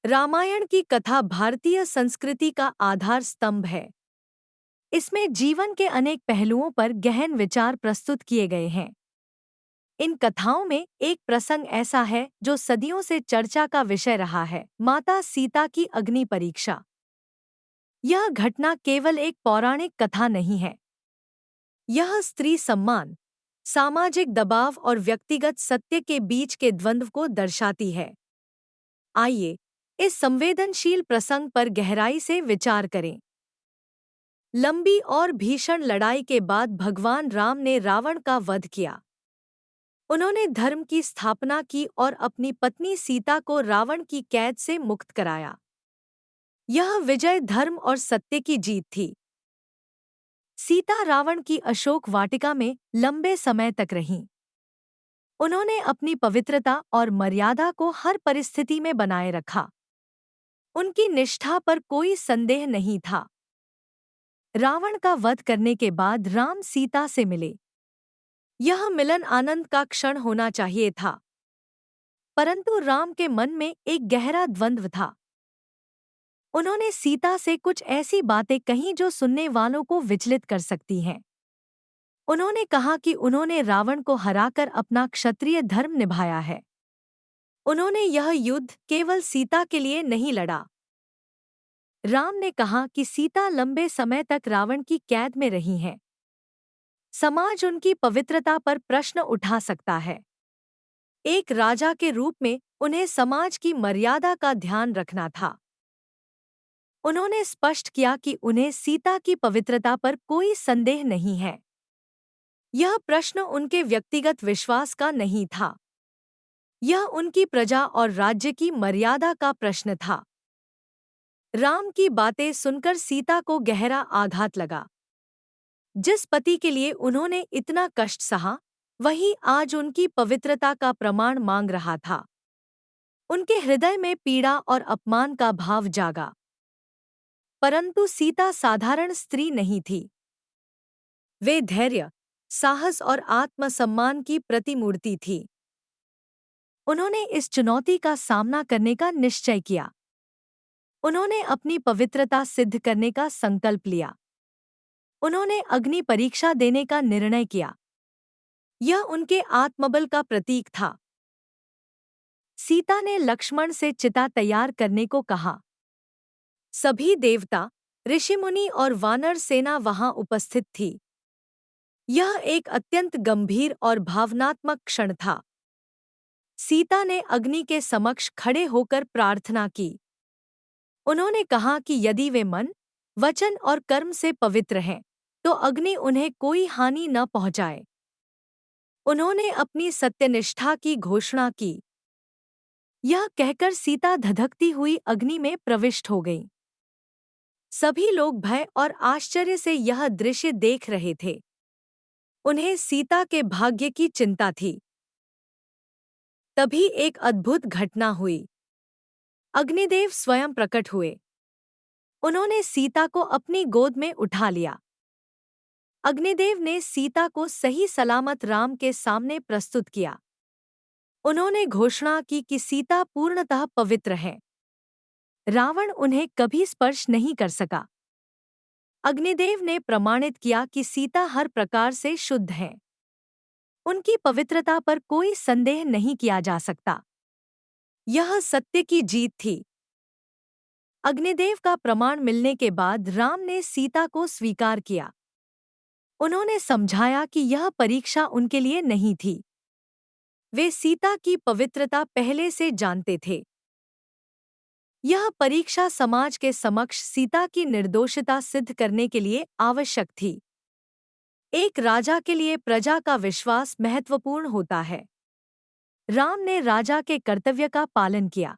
रामायण की कथा भारतीय संस्कृति का आधार स्तंभ है। इसमें जीवन के अनेक पहलुओं पर गहन विचार प्रस्तुत किए गए हैं। इन कथाओं में एक प्रसंग ऐसा है जो सदियों से चर्चा का विषय रहा है, माता सीता की अग्नि परीक्षा। यह घटना केवल एक पौराणिक कथा नहीं है। यह स्त्री सम्मान, सामाजिक दबाव और व्यक्तिगत सत्य के बीच के द्वंद्व को दर्शाती है। आइए इस संवेदनशील प्रसंग पर गहराई से विचार करें। लंबी और भीषण लड़ाई के बाद भगवान राम ने रावण का वध किया। उन्होंने धर्म की स्थापना की और अपनी पत्नी सीता को रावण की कैद से मुक्त कराया। यह विजय धर्म और सत्य की जीत थी। सीता रावण की अशोक वाटिका में लंबे समय तक रहीं। उन्होंने अपनी पवित्रता और मर्यादा को हर परिस्थिति में बनाए रखा। उनकी निष्ठा पर कोई संदेह नहीं था। रावण का वध करने के बाद राम सीता से मिले। यह मिलन आनंद का क्षण होना चाहिए था, परंतु राम के मन में एक गहरा द्वंद्व था। उन्होंने सीता से कुछ ऐसी बातें कहीं जो सुनने वालों को विचलित कर सकती हैं। उन्होंने कहा कि उन्होंने रावण को हराकर अपना क्षत्रिय धर्म निभाया है। उन्होंने यह युद्ध केवल सीता के लिए नहीं लड़ा। राम ने कहा कि सीता लंबे समय तक रावण की कैद में रही हैं। समाज उनकी पवित्रता पर प्रश्न उठा सकता है। एक राजा के रूप में उन्हें समाज की मर्यादा का ध्यान रखना था। उन्होंने स्पष्ट किया कि उन्हें सीता की पवित्रता पर कोई संदेह नहीं है। यह प्रश्न उनके व्यक्तिगत विश्वास का नहीं था। यह उनकी प्रजा और राज्य की मर्यादा का प्रश्न था। राम की बातें सुनकर सीता को गहरा आघात लगा। जिस पति के लिए उन्होंने इतना कष्ट सहा, वही आज उनकी पवित्रता का प्रमाण मांग रहा था। उनके हृदय में पीड़ा और अपमान का भाव जागा। परंतु सीता साधारण स्त्री नहीं थी। वे धैर्य, साहस और आत्मसम्मान की प्रतिमूर्ति थी। उन्होंने इस चुनौती का सामना करने का निश्चय किया। उन्होंने अपनी पवित्रता सिद्ध करने का संकल्प लिया। उन्होंने अग्नि परीक्षा देने का निर्णय किया। यह उनके आत्मबल का प्रतीक था। सीता ने लक्ष्मण से चिता तैयार करने को कहा। सभी देवता, ऋषिमुनि और वानर सेना वहां उपस्थित थी। यह एक अत्यंत गंभीर और भावनात्मक क्षण था। सीता ने अग्नि के समक्ष खड़े होकर प्रार्थना की। उन्होंने कहा कि यदि वे मन, वचन और कर्म से पवित्र हैं, तो अग्नि उन्हें कोई हानि न पहुंचाए। उन्होंने अपनी सत्यनिष्ठा की घोषणा की। यह कहकर सीता धधकती हुई अग्नि में प्रविष्ट हो गई। सभी लोग भय और आश्चर्य से यह दृश्य देख रहे थे। उन्हें सीता के भाग्य की चिंता थी। तभी एक अद्भुत घटना हुई। अग्निदेव स्वयं प्रकट हुए। उन्होंने सीता को अपनी गोद में उठा लिया। अग्निदेव ने सीता को सही सलामत राम के सामने प्रस्तुत किया। उन्होंने घोषणा की कि सीता पूर्णतः पवित्र है। रावण उन्हें कभी स्पर्श नहीं कर सका। अग्निदेव ने प्रमाणित किया कि सीता हर प्रकार से शुद्ध है। उनकी पवित्रता पर कोई संदेह नहीं किया जा सकता। यह सत्य की जीत थी। अग्निदेव का प्रमाण मिलने के बाद राम ने सीता को स्वीकार किया। उन्होंने समझाया कि यह परीक्षा उनके लिए नहीं थी। वे सीता की पवित्रता पहले से जानते थे। यह परीक्षा समाज के समक्ष सीता की निर्दोषता सिद्ध करने के लिए आवश्यक थी। एक राजा के लिए प्रजा का विश्वास महत्वपूर्ण होता है। राम ने राजा के कर्तव्य का पालन किया।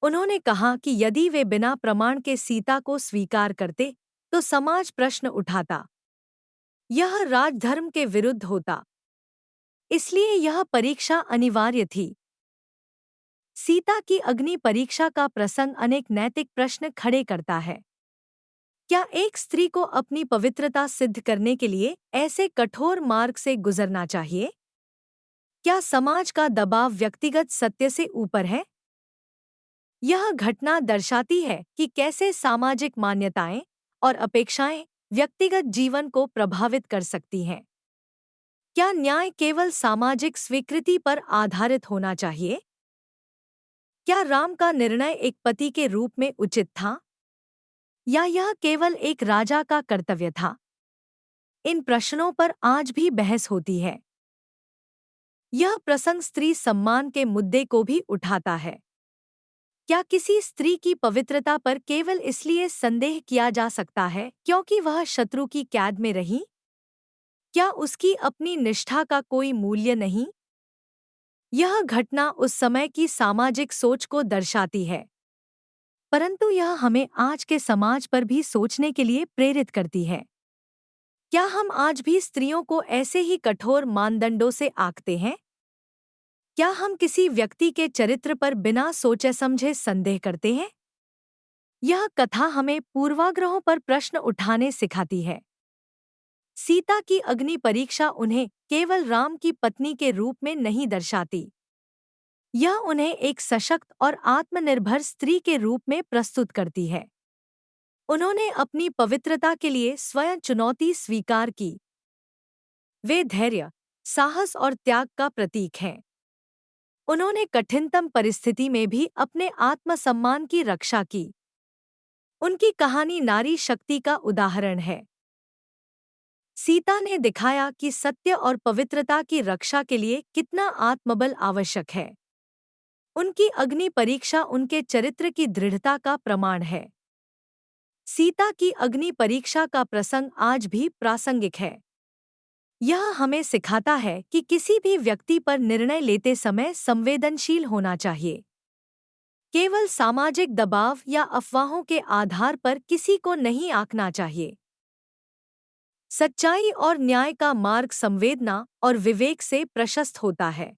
उन्होंने कहा कि यदि वे बिना प्रमाण के सीता को स्वीकार करते, तो समाज प्रश्न उठाता। यह राजधर्म के विरुद्ध होता। इसलिए यह परीक्षा अनिवार्य थी। सीता की अग्नि परीक्षा का प्रसंग अनेक नैतिक प्रश्न खड़े करता है। क्या एक स्त्री को अपनी पवित्रता सिद्ध करने के लिए ऐसे कठोर मार्ग से गुजरना चाहिए? क्या समाज का दबाव व्यक्तिगत सत्य से ऊपर है? यह घटना दर्शाती है कि कैसे सामाजिक मान्यताएं और अपेक्षाएं व्यक्तिगत जीवन को प्रभावित कर सकती हैं। क्या न्याय केवल सामाजिक स्वीकृति पर आधारित होना चाहिए? क्या राम का निर्णय एक पति के रूप में उचित था, या यह केवल एक राजा का कर्तव्य था? इन प्रश्नों पर आज भी बहस होती है। यह प्रसंग स्त्री सम्मान के मुद्दे को भी उठाता है। क्या किसी स्त्री की पवित्रता पर केवल इसलिए संदेह किया जा सकता है क्योंकि वह शत्रु की कैद में रही? क्या उसकी अपनी निष्ठा का कोई मूल्य नहीं? यह घटना उस समय की सामाजिक सोच को दर्शाती है, परंतु यह हमें आज के समाज पर भी सोचने के लिए प्रेरित करती है। क्या हम आज भी स्त्रियों को ऐसे ही कठोर मानदंडों से आंकते हैं? क्या हम किसी व्यक्ति के चरित्र पर बिना सोचे समझे संदेह करते हैं? यह कथा हमें पूर्वाग्रहों पर प्रश्न उठाने सिखाती है। सीता की अग्नि परीक्षा उन्हें केवल राम की पत्नी के रूप में नहीं दर्शाती। यह उन्हें एक सशक्त और आत्मनिर्भर स्त्री के रूप में प्रस्तुत करती है। उन्होंने अपनी पवित्रता के लिए स्वयं चुनौती स्वीकार की। वे धैर्य, साहस और त्याग का प्रतीक हैं। उन्होंने कठिनतम परिस्थिति में भी अपने आत्मसम्मान की रक्षा की। उनकी कहानी नारी शक्ति का उदाहरण है। सीता ने दिखाया कि सत्य और पवित्रता की रक्षा के लिए कितना आत्मबल आवश्यक है। उनकी अग्नि परीक्षा उनके चरित्र की दृढ़ता का प्रमाण है। सीता की अग्नि परीक्षा का प्रसंग आज भी प्रासंगिक है। यह हमें सिखाता है कि किसी भी व्यक्ति पर निर्णय लेते समय संवेदनशील होना चाहिए। केवल सामाजिक दबाव या अफवाहों के आधार पर किसी को नहीं आंकना चाहिए। सच्चाई और न्याय का मार्ग संवेदना और विवेक से प्रशस्त होता है।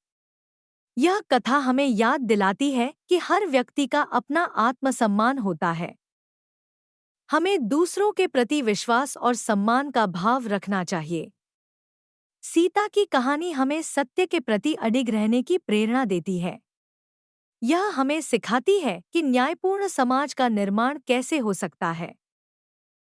यह कथा हमें याद दिलाती है कि हर व्यक्ति का अपना आत्मसम्मान होता है। हमें दूसरों के प्रति विश्वास और सम्मान का भाव रखना चाहिए। सीता की कहानी हमें सत्य के प्रति अडिग रहने की प्रेरणा देती है। यह हमें सिखाती है कि न्यायपूर्ण समाज का निर्माण कैसे हो सकता है।